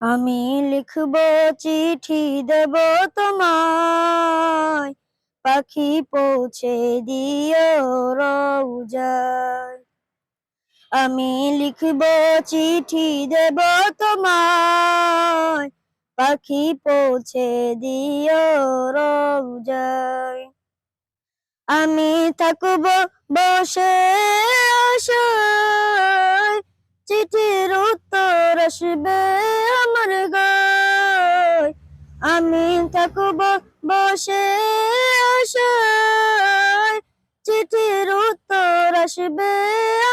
আমি লিখব চিঠি দেব তোমায়, পাখি পৌঁছে দিও রওজায়। আমি লিখব চিঠি দেব তোমায়, পাখি পৌঁছে দিও রওজায়। আমি থাকব বসে আশায়, চিঠির উত্তর আসবে আমার গায়। আমি থাকব বসে আশায়, চিঠির উত্তর আসবে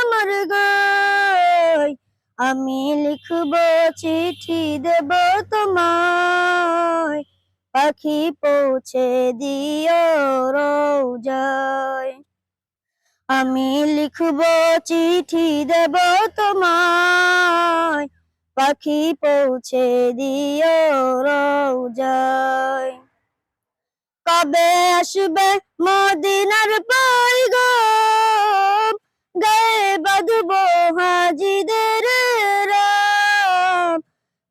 আমার গায়। আমি লিখব চিঠি দেব তোমায়, পাখি পৌঁছে দিও রওজায়। আমি লিখব চিঠি দেব তোমায়, পাখি পৌঁছে দিও রওজায়। কবে আসবে মদিনার পয়গাম, গায়ে বাঁধব হাজিদের রাম।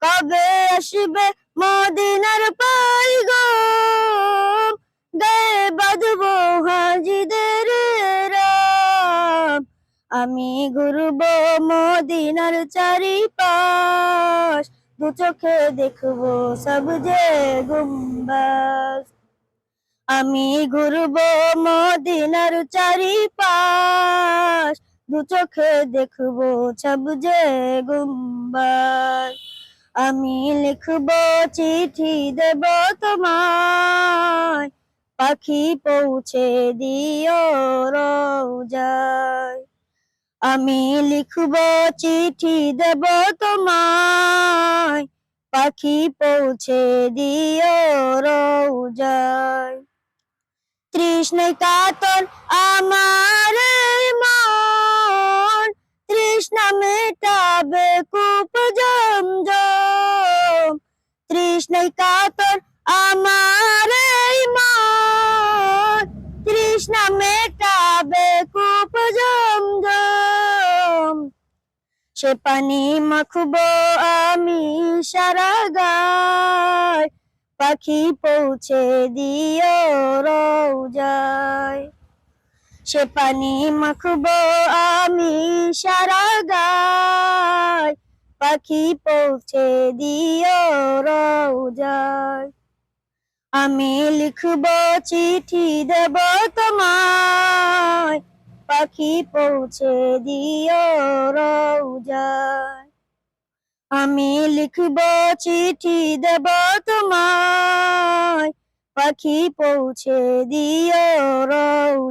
কবে আসবে মদিনার পয়গাম, গায়ে বাঁধব হাজিদের রাম। আমি ঘুরব মদিনার চারিপাশ, দু চোখে দেখব সবজে গুম্বাজ। আমি ঘুরব মদিনার চারিপাশ, দু চোখে দেখব সবজে গুম্বাজ। আমি লিখব চিঠি দেব তোমায়, পাখি পৌঁছে দিও রওজায়। আমি লিখব চিঠি দেব তোমায়, পাখি পৌঁছে দিও রওজায়। তৃষ্ণায় কাতর আমার এই মন, তৃষ্ণা মেটাবে কূপ জমজম। তৃষ্ণায় কাতর আমার এই মন, তৃষ্ণা মেটাবে কূপ জমজম। সে পানি মাখব আমি সারা গায়, পাখি পৌঁছে দিও রওজায়। সে পানি মাখব আমি সারা গায়, পাখি পৌঁছে দিও রওজায়। আমি লিখব চিঠি দেব তোমায়, পাখি পৌঁছে দিও রওজায়। আমি লিখব চিঠি দেব তোমায়, পাখি পৌঁছে দিও রওজায়।